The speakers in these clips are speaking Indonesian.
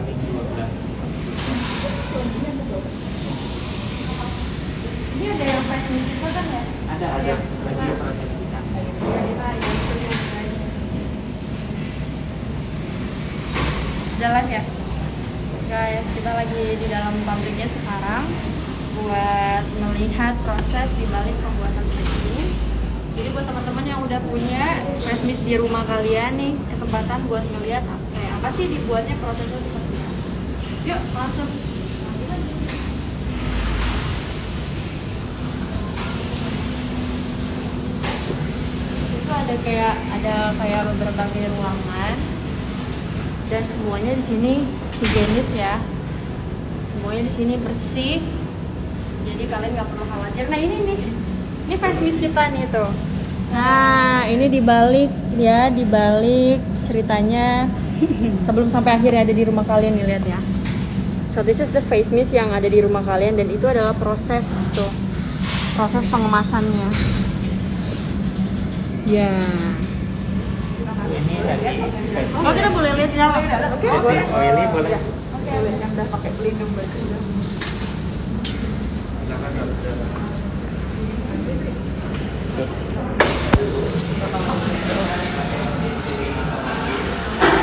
paling 12. Ini ada yang face mist juga kan ya? Ada lagi proses kita. Jalan ya? Guys, kita lagi di dalam pabriknya sekarang buat melihat proses di balik pembuatan face mist. Jadi buat teman-teman yang udah punya face mist di rumah kalian nih, kesempatan buat ngeliat kayak apa sih dibuatnya, prosesnya seperti apa. Yuk, langsung. Itu ada kayak beberapa ruangan dan semuanya di sini higienis ya. Semuanya di sini bersih. Jadi kalian nggak perlu khawatir. Nah ini face mist kita nih tuh. Nah ini dibalik ya, dibalik ceritanya sebelum sampai akhirnya ada di rumah kalian nih, lihat ya. So this is the face mist yang ada di rumah kalian dan itu adalah proses pengemasannya. Ya. Ini tadi Oh kita boleh lihat di dalam. Oke. oily boleh. Oke. Yang udah pakai pelindung baju.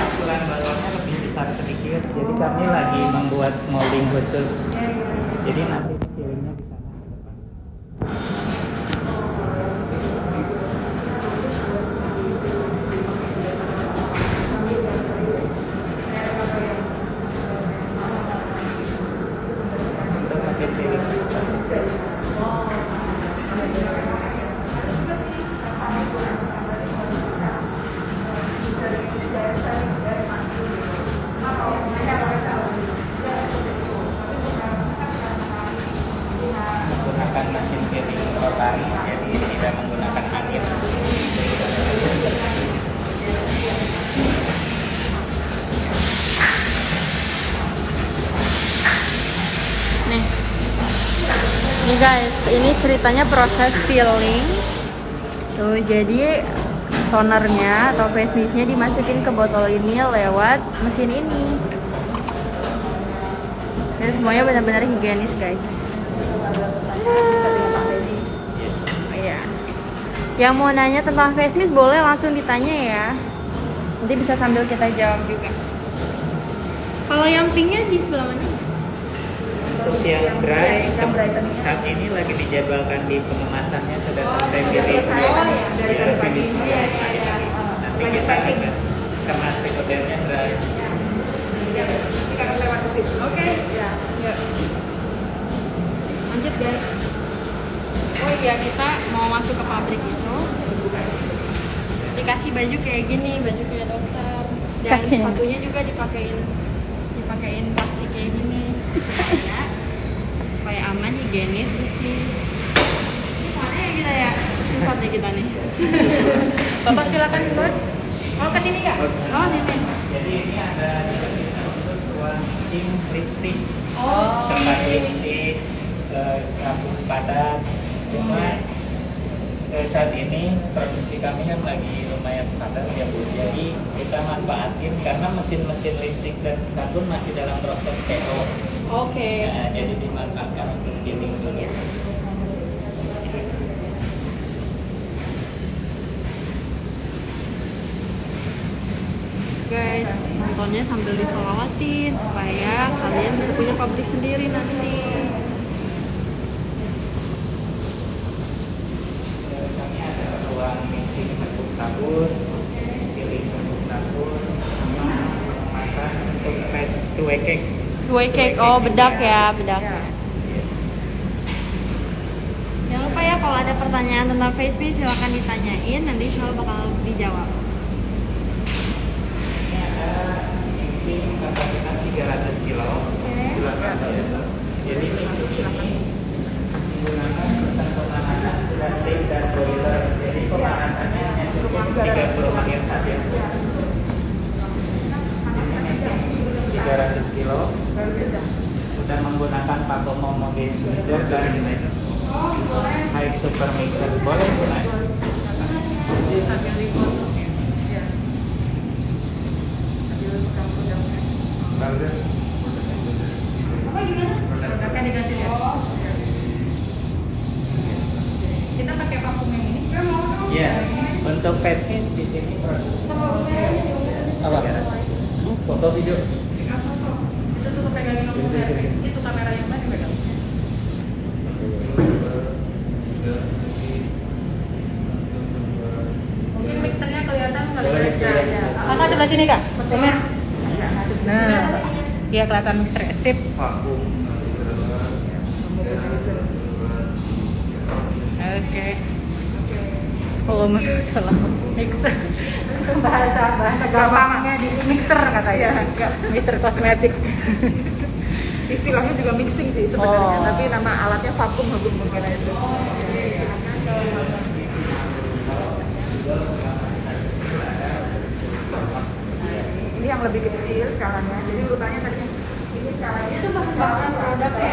Ukuran balonnya lebih besar sedikit, jadi kami lagi membuat molding khusus. Jadi nanti feelingnya di sana ke depan. Kita pakai feeling. Menggunakan mesin feeling rotari, jadi tidak menggunakan angin. Nih guys, ini ceritanya proses filling. Tuh, jadi tonernya atau face mistnya dimasukin ke botol ini lewat mesin ini. Dan semuanya benar-benar higienis guys. Oh iya. Yang mau nanya tentang face mist boleh langsung ditanya ya. Nanti bisa sambil kita jawab juga. Kalau yang pinknya di sebelah mana? Untuk yang dry, yang brightening. saat ini lagi dijadwalkan di pengemasannya sudah selesai finish. Dari Ya, pagi. finish. Nanti kita akan kemas sekundernya dry. Kita akan lewat ke situ. Oke. Ya. Yuk. Lanjut guys. Oh iya, kita mau masuk ke pabrik itu. Dikasih baju kayak gini, baju kayak dokter. Dan sepatunya juga dipakein plastik kayak gini supaya aman, higienis, bersih. Ini mana ya kita ya? Susah deh kita nih. Bapak silakan buat. Oh ke sini kak? Oh sini. Jadi ini ada untuk ruang ink lipstick, Oh. tempat lipstick, rambut padat. Cuma saat ini produksi kami kan lagi lumayan padat ya Bu. Jadi kita manfaatin karena mesin-mesin lipstick dan sabun masih dalam proses PO. Oke. Nah, jadi dimanfaatkan untuk filling dulu. Guys, nontonnya sambil disolawatin supaya kalian bisa punya pabrik sendiri nanti. Kami ada ruang mixing untuk sabun, filling untuk sabun, sama masak untuk face kue cake. Kue cake, oh bedak ya, bedak. Jangan lupa ya kalau ada pertanyaan tentang face mist silahkan ditanyain, nanti insya Allah bakal dijawab. Ini ada mixing kapasitas 300 kilo. Silakan ya. Jadi mixing ini menggunakan sistem pemanasan sudah steam dan boiler. Jadi pemanasannya hanya cukup 30 menit saja. Ini mixing 300 kilo. Sudah menggunakan Pacomo Mobile Mixer dan High Super Mixer. Boleh gunakan. Apa gimana? Produknya diganti ya. Kita pakai vakum yang ini. Ya, untuk face mist di sini produk apa? Foto video. Itu tutup pegangin nomor saya. Itu kamera yang mana pegang? Mungkin mixernya kelihatan kali Boleh, ya. boleh. Kakak coba sini kak. Komen. Nah, iya kelihatan mixer sip. Vakum. Oke. Kalau masalah mixer, bahasa gampangnya di mixer katanya. Mixer kosmetik. Istilahnya juga mixing sih sebenarnya, tapi nama alatnya vakum mungkin itu. Ini yang lebih kecil skalanya. Jadi urutannya tadi ini skalanya itu bahkan produknya.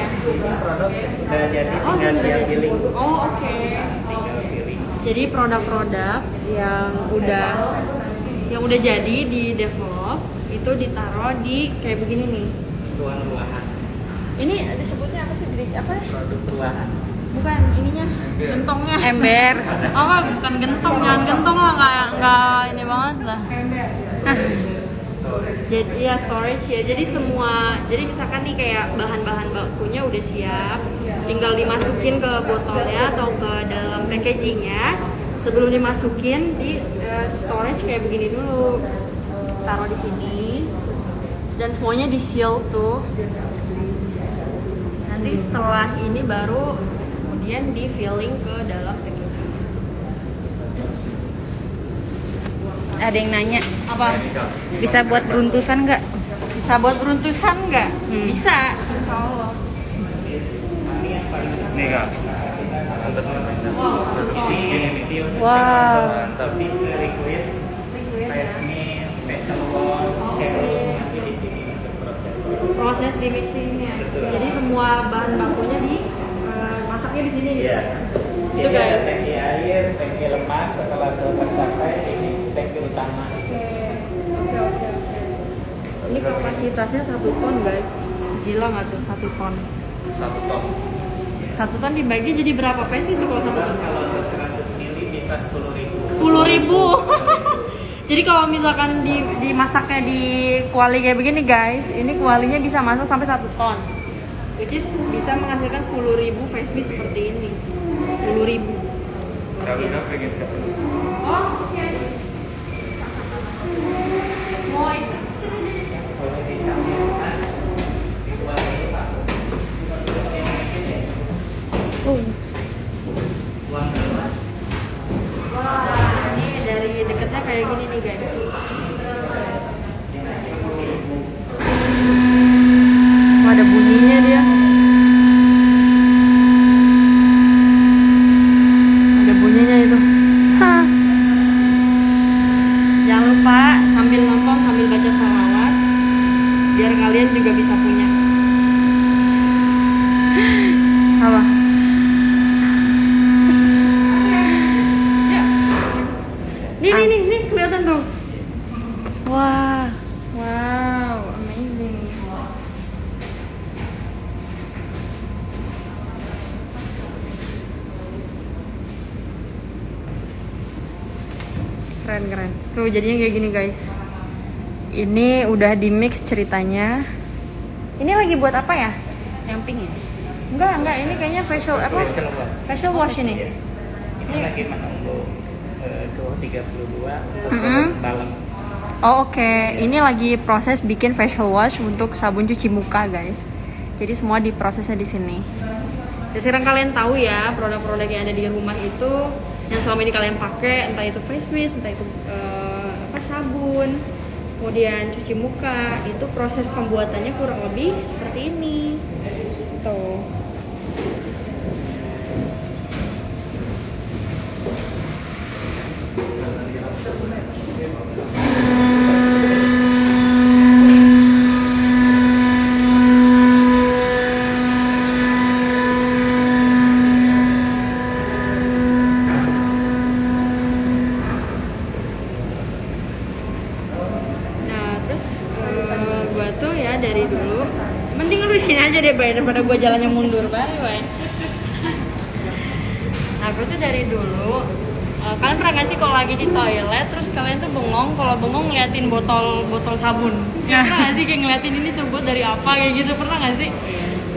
Produk sudah jadi, tinggal siap billing. Oh, oke. Tinggal billing. Jadi produk-produk yang udah jadi di develop itu ditaruh di kayak begini nih. Ruang-ruangan. Ini disebutnya apa sih? Apa? Produk ruangan. Bukan ininya, gentongnya. Ember. Apa? Bukan gentong, jangan gentong lah, nggak ini banget lah. Jadi ya storage ya. Jadi misalkan nih kayak bahan-bahan bakunya udah siap, tinggal dimasukin ke botolnya atau ke dalam packagingnya. Sebelum dimasukin di storage kayak begini dulu, taruh di sini, dan semuanya di seal tuh. Nanti setelah ini baru kemudian di filling ke dalam packaging. Ada yang nanya, Apa? bisa buat beruntusan nggak? Bisa buat beruntusan nggak? Bisa, insya Allah. Nih kak, produksi ini Wow. Tapi liquid, face mist, facial wash, serum nanti di sini untuk Proses di mixingnya. Jadi semua bahan bakunya masaknya di sini. Iya. Itu Ini ada guys. tangki air, tangki lemak. Setelah tercapai, ini tangki utama. Oke. Ini kapasitasnya 1 ton guys. Gila nggak tuh 1 ton? 1 ton. 1 ton dibagi jadi berapa pesi sih kalau 1 ton? Kalau 100 mili bisa 10.000. 10.000. Jadi kalau misalkan dimasaknya di kuali kayak begini guys, ini kualinya bisa masak sampai 1 ton. Which is bisa menghasilkan 10.000 face mist seperti ini. 10.000. Kalau udah pengen kak. Oh, oke. Mau ikut? Wah, ini dari dekatnya kayak gini nih guys. Wah, ada bunyinya dia. Ada bunyinya itu. Hah. Jangan lupa sambil nonton sambil baca sholawat biar kalian juga bisa punya. Apa? Ya. Nih kelihatan tuh. Wah, wow, amazing. Keren. Tuh jadinya kayak gini guys. Ini udah di mix ceritanya. Ini lagi buat apa ya? Camping ya? Enggak. Ini kayaknya facial apa? Facial wash ini. Iya. Ini lagi menunggu suhu 32 untuk Mm-mm. dalam. Oh oke. Ini lagi proses bikin facial wash untuk sabun cuci muka guys. Jadi semua diprosesnya di sini. Jadi sekarang kalian tahu ya produk-produk yang ada di rumah itu yang selama ini kalian pakai, entah itu face mist, entah itu sabun, kemudian cuci muka, itu proses pembuatannya kurang lebih seperti ini. Tuh. sini aja deh Bay, daripada gue jalannya mundur. Bye. Nah, gue tuh dari dulu kalian pernah gak sih kalau lagi di toilet terus kalian tuh bengong, kalau bengong ngeliatin botol sabun ya, pernah gak sih kayak ngeliatin ini terbuat dari apa kayak gitu, pernah gak sih?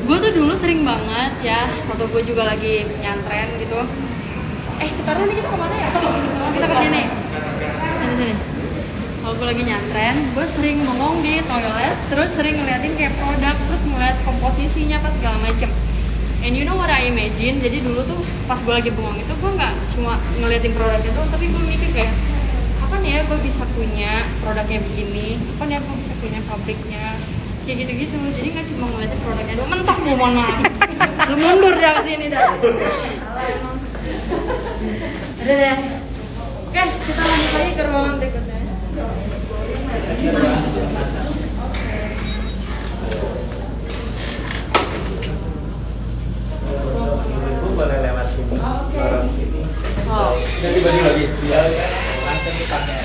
Gue tuh dulu sering banget ya, waktu gue juga lagi nyantren gitu. Sekarang nih kita kemana ya? Kita kesini. Sini. Kalau gue lagi nyantren, gue sering bengong di toilet, terus sering ngeliatin kayak produk, terus ngeliat komposisinya pas segala macem. And you know what I imagine? Jadi dulu tuh pas gue lagi bengong itu gue nggak cuma ngeliatin produknya doang, tapi gue mikir kayak kapan ya gue bisa punya produknya begini, kapan ya gue bisa punya pabriknya kayak gitu-gitu. Jadi nggak cuma ngeliatin produknya doang. Mentok gue, mohon maaf. Lu mundur dah ke sini dah. Udah deh. Oke, kita lanjut lagi ke ruangan berikutnya. Ibu boleh lewat sini, lorong sini. Oh. Jadi balik lagi. Dia langsung dipakai.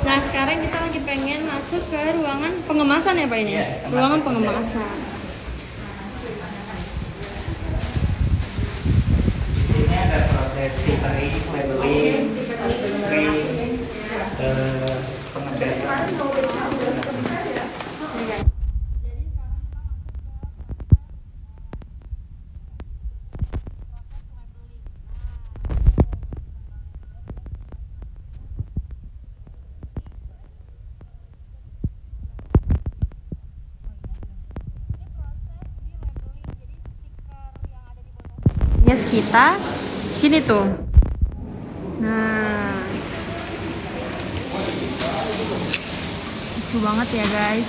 Nah, sekarang kita lagi pengen masuk ke ruangan pengemasan ya Pak ini? Iya, Ruangan pengemasan. Ini ada proses filtering, labeling, print, pengedasan. Yes, kita sini tuh. Nah, lucu banget ya guys.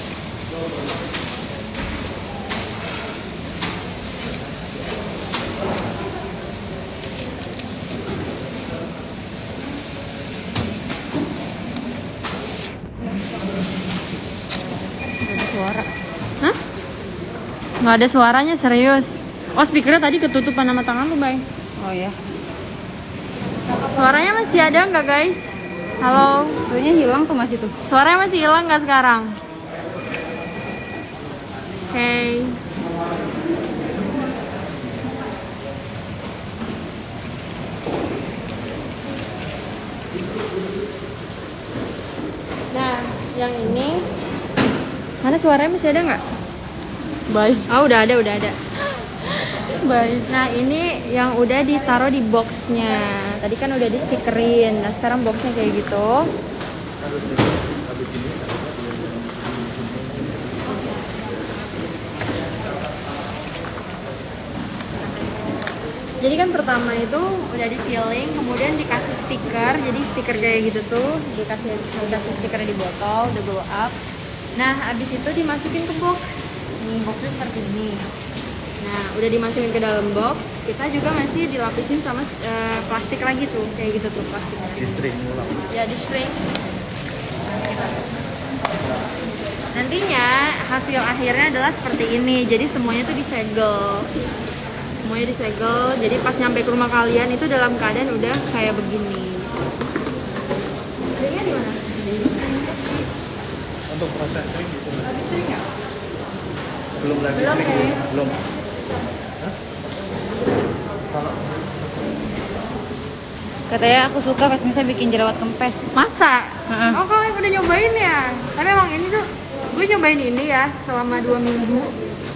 Gak ada suara. Hah? Nggak ada suaranya, serius. Oh, speakernya tadi ketutupan sama tangan lu, Bay. Oh ya. Suaranya masih ada nggak, guys? Halo? Kayaknya hilang tuh Mas itu. Suaranya masih hilang nggak sekarang? Oke. Nah, yang ini mana suaranya masih ada nggak? Baik. Oh, udah ada. Baik. Nah, ini yang udah ditaruh di boxnya. Tadi kan udah di stikerin. Nah, sekarang boxnya kayak gitu. Jadi kan pertama itu udah di filling, kemudian dikasih stiker. Jadi stiker kayak gitu tuh, dikasih stiker di botol, udah blow up. Nah, habis itu dimasukin ke box. Nih, boxnya seperti ini. Nah, udah dimasukin ke dalam box, kita juga masih dilapisin sama plastik lagi tuh, kayak gitu tuh plastiknya. Di string ulang. Ya, di string. Nantinya hasil akhirnya adalah seperti ini. Jadi semuanya tuh disegel. Semuanya disegel. Jadi pas nyampe ke rumah kalian itu dalam keadaan udah kayak begini. Stringnya di mana? Untuk proses string gitu. Lagi string ya? Belum lagi Belum, string. ya? Belum. Kalau Katanya aku suka pas misalnya bikin jerawat kempes. Masa? Heeh. Oh, kalian udah nyobain ya? Tapi emang ini tuh gue nyobain ini ya selama 2 minggu.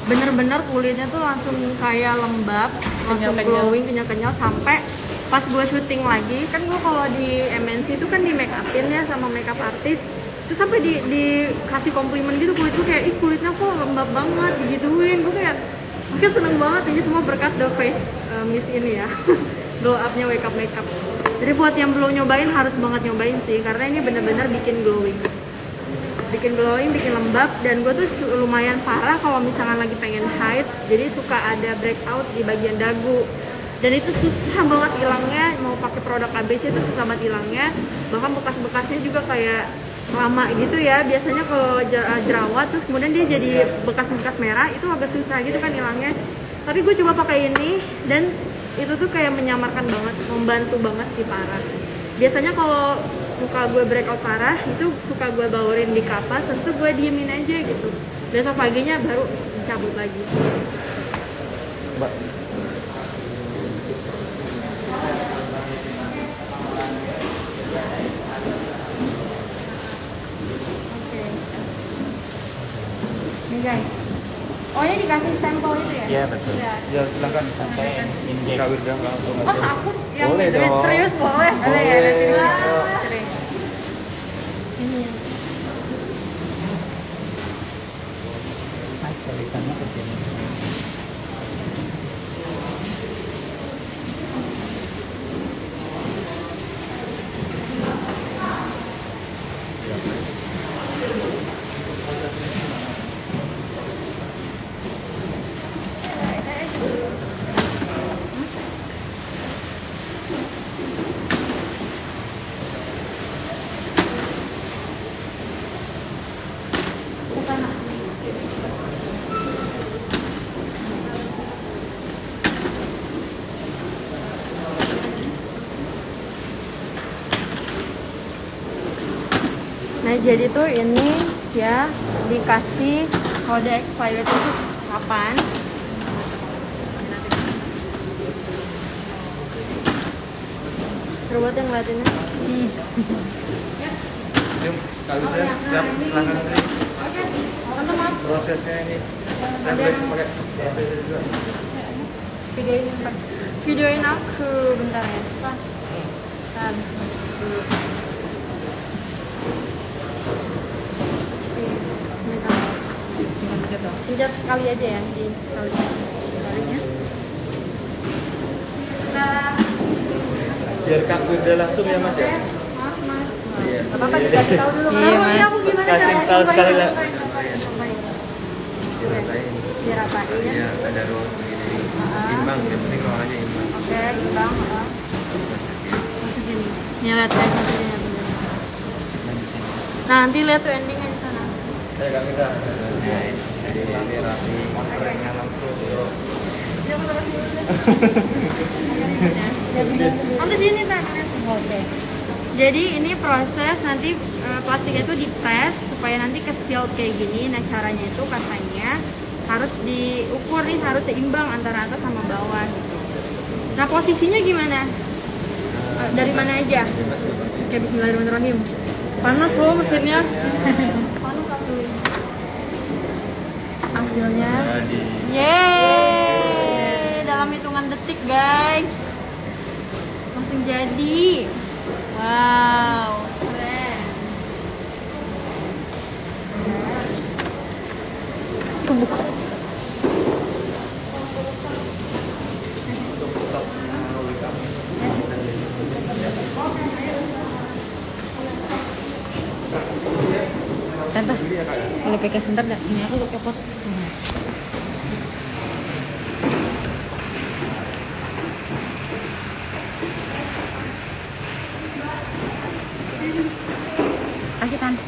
Bener-bener kulitnya tuh langsung kayak lembab, langsung Kenyal-kenyal. glowing, kenyal-kenyal sampai pas gue syuting lagi. Kan gue kalau di MNC itu kan di make upin ya sama makeup artist. Terus sampai dikasih komplimen gitu kulit gue kayak, ih kulitnya kok lembab banget, digituin. Gue kayak, Oke, seneng banget ini semua berkat The Face Mist ini ya. Glow up-nya Wake Up Makeup. Jadi buat yang belum nyobain harus banget nyobain sih, karena ini bener-bener bikin glowing. Bikin glowing, bikin lembab, dan gue tuh lumayan parah kalau misalkan lagi pengen hide, jadi suka ada breakout di bagian dagu. Dan itu susah banget hilangnya, mau pakai produk ABC itu susah banget hilangnya. Bahkan bekas-bekasnya juga kayak lama gitu ya. Biasanya kalau jerawat terus kemudian dia jadi bekas-bekas merah, itu agak susah gitu kan hilangnya. Tapi gue coba pakai ini dan itu tuh kayak menyamarkan banget, membantu banget sih, parah. Biasanya kalau muka gue breakout parah itu suka gue balurin di kapas, terus tuh gue diemin aja gitu. Besok paginya baru cabut lagi. Mbak. Oke. Ini guys. Oh, ini dikasih sampel itu ya? Iya, betul. Ya. Ya silakan. Saya injek. Kak Wirda langsung Oh, aja. aku yang Boleh duit dong. serius boleh. Boleh. Ya, nanti Yuk. sering. Ini. Mas, tulisannya ke sini. Bukan. Nah, jadi tuh ini ya dikasih kode expired itu kapan? Seru banget yang ngeliatinnya. Yuk, Kak Wirda, siap. Silakan sini. Tante, maaf. Prosesnya ini. Dan boleh pakai HP juga. Videoin bentar. Videoin aku bentar ya. Bentar. Dulu. Pencet sekali aja ya, di sekali. Sekalinya. Nah, Biar Kak Wirda langsung ya Mas ya. maaf mas. Iya. Gak apa-apa, dikasih tahu dulu. Iya, Oh, Mas. aku gimana Kasih caranya? tahu Cobain, sekali lah. cobain. Diratain. Diratain. Iya, ada ruang segini. Imbang, yang penting ruangannya imbang. Oke, imbang. Masuk sini. Nih lihat guys, masuk sini. Nah, nanti lihat tuh endingnya di sana. Saya Kak Wirda. Jadi ini rapi, kerennya langsung. Nanti sini tak. Oke. Jadi ini proses nanti plastiknya itu dites supaya nanti ke sealed kayak gini. Nah, caranya itu katanya harus diukur nih, harus seimbang antara atas sama bawah gitu. Nah, posisinya gimana? Dari mana aja? Oke, bismillahirrahmanirrahim. Panas loh mesinnya. Panas aku. Hasilnya. Yeay, dalam hitungan detik guys, langsung jadi. Wow, keren. Kebuka. Tante, boleh pakai sebentar nggak? Ini aku kepot. Kasih Tante.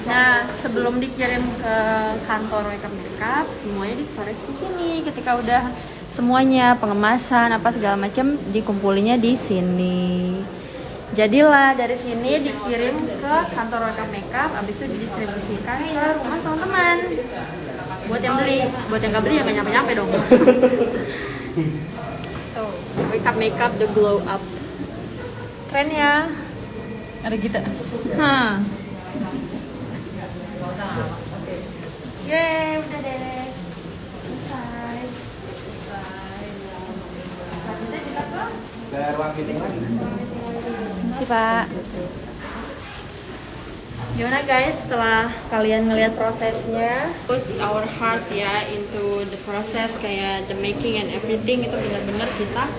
Nah, sebelum dikirim ke kantor Wake Up Makeup, semuanya di storage di sini. Ketika udah semuanya pengemasan apa segala macam dikumpulinya di sini. Jadilah dari sini dikirim ke kantor Wake Up Makeup, abis itu didistribusikan ke rumah teman-teman. Buat yang beli, buat yang nggak beli ya nggak nyampe-nyampe dong. Tuh, Wake Up Makeup the glow up. Keren ya. Ada kita. Hah. Yeay, udah deh. Selesai. Selanjutnya kita ke Ada ruang meeting lagi. Makasih Pak. Gimana guys setelah kalian ngelihat prosesnya? Put our heart ya into the process, kayak the making and everything itu benar-benar kita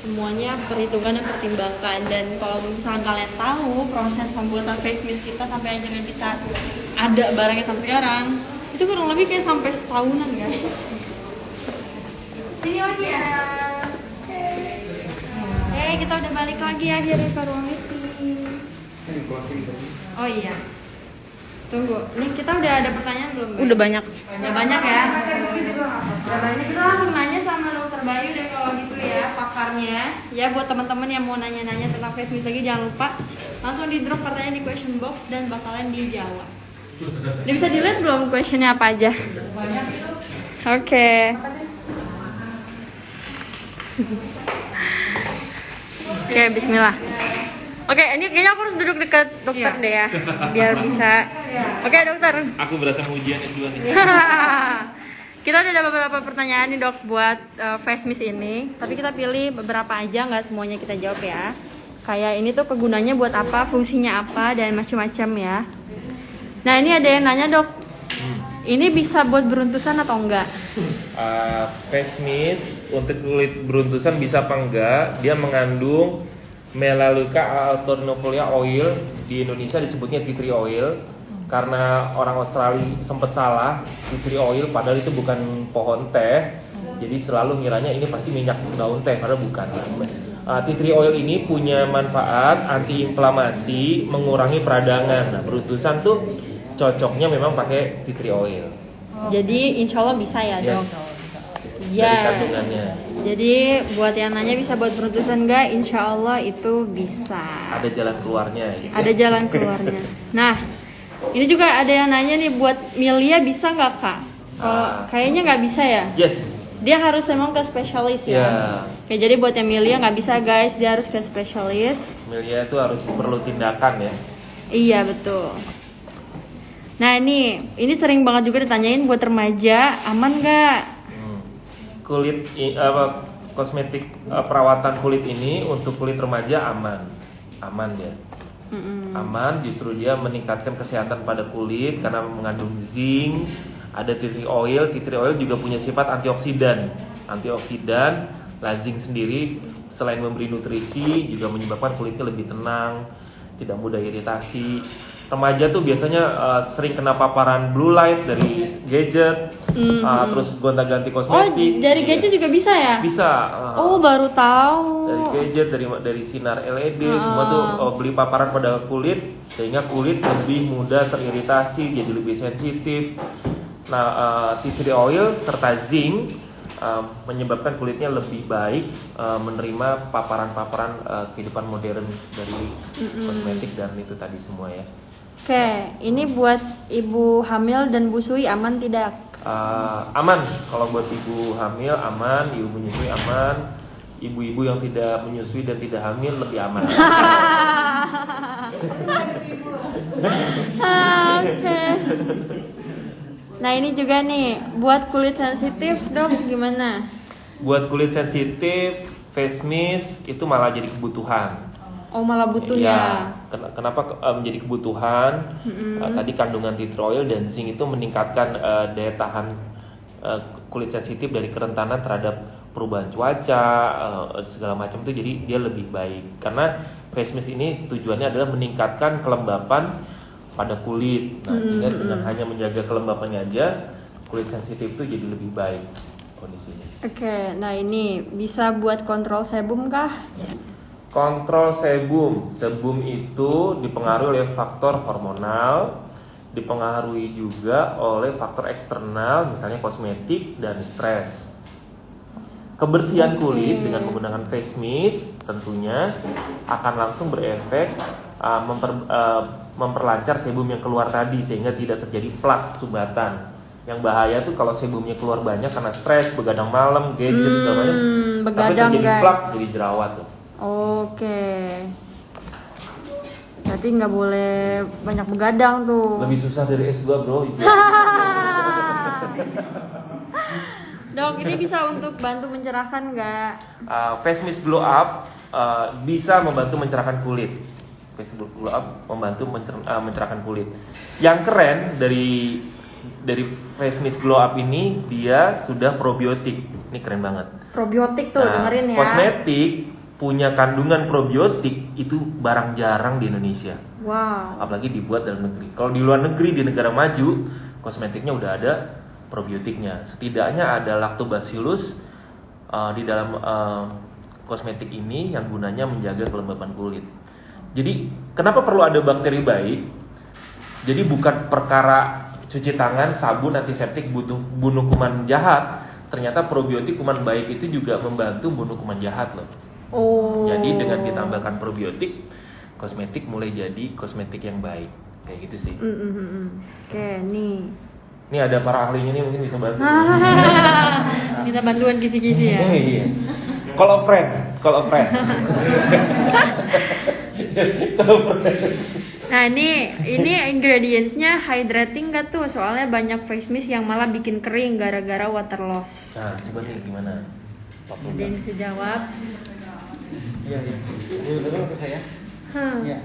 semuanya perhitungan dan pertimbangkan. Dan kalau misalkan kalian tahu proses pembuatan face mist kita sampai akhirnya bisa ada barangnya sampai sekarang, itu kurang lebih kayak sampai setahunan guys. Sini lagi ya. Kita udah balik lagi akhirnya ke ruang meeting. Oh iya. Tunggu, nih kita udah ada pertanyaan belum? Bay? Udah banyak. Udah banyak ya. Udah banyak, kita langsung nanya sama Dokter Bayu deh kalau gitu ya, pakarnya. Ya buat teman-teman yang mau nanya-nanya tentang face mist lagi, jangan lupa langsung di drop pertanyaan di question box dan bakalan dijawab. Udah bisa dilihat belum questionnya apa aja? Oke. Oke, bismillah. Oke, ini kayaknya aku harus duduk dekat dokter deh ya, biar bisa. Oke, dokter. Aku berasa ujian S2 nih. Kita udah ada beberapa pertanyaan nih dok buat face mist ini, tapi kita pilih beberapa aja, nggak semuanya kita jawab ya. Kayak ini tuh kegunaannya buat apa, fungsinya apa, dan macam-macam ya. Nah ini ada yang nanya dok, ini bisa buat beruntusan atau enggak? Face mist untuk kulit beruntusan bisa apa enggak? Dia mengandung Melaleuca alternifolia oil, di Indonesia disebutnya tea tree oil. Karena orang Australia sempat salah, tea tree oil padahal itu bukan pohon teh. Jadi selalu ngiranya ini pasti minyak daun teh, padahal bukan. Tea tree oil ini punya manfaat antiinflamasi, mengurangi peradangan. Nah, beruntusan tuh cocoknya memang pakai tea tree oil. Jadi insya Allah bisa ya dok? Dari kandungannya. Jadi buat yang nanya bisa buat beruntusan enggak? Insya Allah itu bisa. Ada jalan keluarnya. Gitu. Ada jalan keluarnya. Nah, ini juga ada yang nanya nih, buat Milia bisa nggak kak? Kalau kayaknya nggak bisa ya. Yes. Dia harus emang ke spesialis ya. Oke, jadi buat yang Milia nggak bisa guys, dia harus ke spesialis. Milia itu harus perlu tindakan ya. Iya betul. Nah ini sering banget juga ditanyain buat remaja, aman nggak? Kulit kosmetik perawatan kulit ini untuk kulit remaja aman ya. Aman, justru dia meningkatkan kesehatan pada kulit karena mengandung zinc. Ada tea tree oil juga punya sifat antioksidan. Zinc sendiri selain memberi nutrisi juga menyebabkan kulitnya lebih tenang, tidak mudah iritasi. Remaja tuh biasanya sering kena paparan blue light dari gadget, terus gonta-ganti kosmetik. Oh, dari gadget juga bisa ya? Bisa. Oh, baru tahu. Dari gadget, dari sinar LED, semua tuh beli paparan pada kulit sehingga kulit lebih mudah teriritasi, jadi lebih sensitif. Nah, tea tree oil serta zinc menyebabkan kulitnya lebih baik menerima paparan-paparan kehidupan modern dari kosmetik dan itu tadi semua ya. Oke, ini buat ibu hamil dan busui aman tidak? Aman, kalau buat ibu hamil aman, ibu menyusui aman, ibu-ibu yang tidak menyusui dan tidak hamil lebih aman. Oke. Nah ini juga nih, buat kulit sensitif dok gimana? Buat kulit sensitif, face mist itu malah jadi kebutuhan. Oh malah butuh ya? Kenapa menjadi kebutuhan? Tadi kandungan tea tree oil dan zinc itu meningkatkan daya tahan kulit sensitif dari kerentanan terhadap perubahan cuaca segala macam itu, jadi dia lebih baik. Karena face mist ini tujuannya adalah meningkatkan kelembapan pada kulit. Nah, sehingga dengan hanya menjaga kelembapannya aja, kulit sensitif itu jadi lebih baik kondisinya. Oke, nah ini bisa buat kontrol sebum kah? Kontrol sebum itu dipengaruhi oleh faktor hormonal, dipengaruhi juga oleh faktor eksternal, misalnya kosmetik dan stres. Kebersihan kulit dengan menggunakan face mist tentunya akan langsung berefek memperlancar sebum yang keluar tadi sehingga tidak terjadi plak sumbatan. Yang bahaya tuh kalau sebumnya keluar banyak karena stres, begadang malam, gadget segala macam, tapi terjadi plak, jadi jerawat tuh. Oke. Berarti nggak boleh banyak begadang tuh. Lebih susah dari S2 bro itu. Dok, ini bisa untuk bantu mencerahkan nggak? Face mist glow up bisa membantu mencerahkan kulit. Facebook Glow Up membantu mencerahkan kulit. Yang keren dari Face Mist Glow Up ini, dia sudah probiotik. Ini keren banget. Probiotik tuh, dengerin ya. Kosmetik punya kandungan probiotik itu barang jarang di Indonesia. Wow. Apalagi dibuat dalam negeri. Kalau di luar negeri, di negara maju, kosmetiknya udah ada probiotiknya. Setidaknya ada lactobacillus di dalam kosmetik ini yang gunanya menjaga kelembapan kulit. Jadi kenapa perlu ada bakteri baik? Jadi bukan perkara cuci tangan, sabun, antiseptik bunuh kuman jahat. Ternyata probiotik kuman baik itu juga membantu bunuh kuman jahat loh. Oh. Jadi dengan ditambahkan probiotik, kosmetik mulai jadi kosmetik yang baik. Kayak gitu sih. Oke, nih. Ini ada para ahlinya nih, mungkin bisa bantu. Minta bantuan kisi-kisi ya. Iya. Call a friend. Nah ini ingredientsnya hydrating gak tuh? Soalnya banyak face mist yang malah bikin kering gara-gara water loss. Nah, coba nih gimana? Ada yang bisa jawab? Iya. Dulu ke saya. Ya.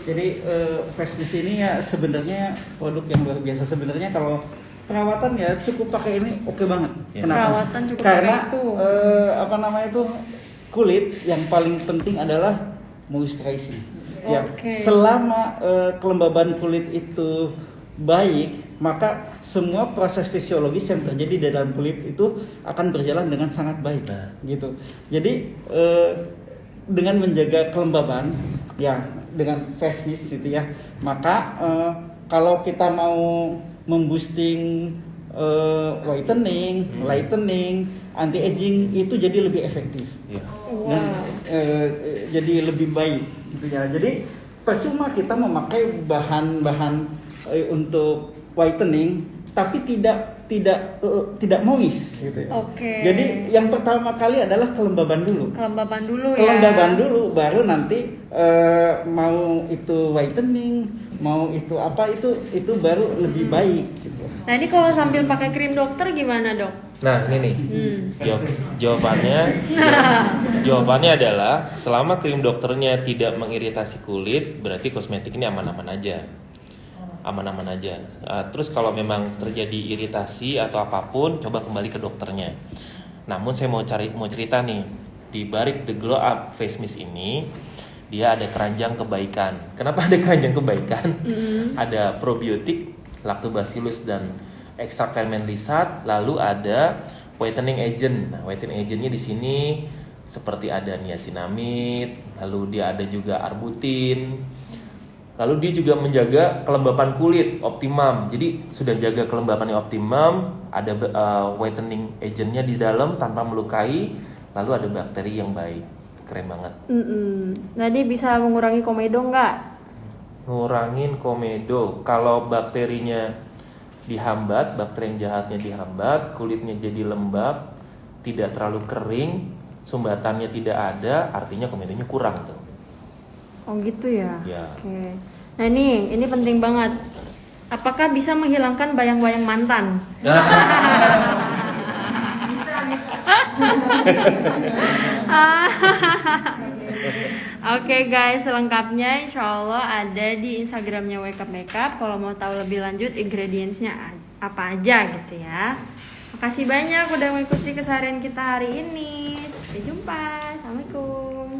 Jadi face mist ini ya sebenarnya produk yang luar biasa. Sebenarnya kalau perawatan ya cukup pakai ini oke banget. Ya. Kenapa? Perawatan cukup Karena pakai itu. kulit yang paling penting adalah moisturizing. Ya, Oke. selama kelembaban kulit itu baik, maka semua proses fisiologis yang terjadi di dalam kulit itu akan berjalan dengan sangat baik, gitu. Jadi dengan menjaga kelembaban, ya dengan face mist gitu ya, maka kalau kita mau memboosting whitening, lightening, anti aging itu jadi lebih efektif. Iya. Dan jadi lebih baik gitu ya. Jadi percuma kita memakai bahan-bahan untuk whitening tapi tidak moist gitu ya. Oke. Jadi yang pertama kali adalah kelembaban dulu. Kelembaban dulu ya. Kelembaban dulu baru nanti mau itu whitening, mau itu apa itu baru lebih baik gitu. Nah ini kalau sambil pakai krim dokter gimana dok? Nah, ini nih. Jawabannya adalah selama krim dokternya tidak mengiritasi kulit, berarti kosmetik ini aman-aman aja. Terus kalau memang terjadi iritasi atau apapun, coba kembali ke dokternya. Namun saya mau cerita nih, di balik The Glow Up Face Mist ini, dia ada keranjang kebaikan. Kenapa ada keranjang kebaikan? Ada probiotik, lactobacillus dan ekstrak ferment lisat, lalu ada whitening agent. Nah, whitening agentnya di sini seperti ada niacinamide, lalu dia ada juga arbutin. Lalu dia juga menjaga kelembapan kulit optimum. Jadi sudah jaga kelembapannya optimum, ada whitening agentnya di dalam tanpa melukai, lalu ada bakteri yang baik. Keren banget. Nah dia bisa mengurangi komedo nggak? Ngurangin komedo. Kalau bakterinya dihambat, bakteri yang jahatnya dihambat, kulitnya jadi lembab, tidak terlalu kering, sumbatannya tidak ada, artinya komedonya kurang tuh. Oh gitu ya. Ya. Oke. Nah ini penting banget. Apakah bisa menghilangkan bayang-bayang mantan? Oke guys, selengkapnya insya Allah ada di Instagramnya Wake Up Makeup. Kalau mau tahu lebih lanjut ingredientsnya apa aja gitu ya. Makasih banyak udah mengikuti keseharian kita hari ini. Sampai jumpa. Assalamualaikum.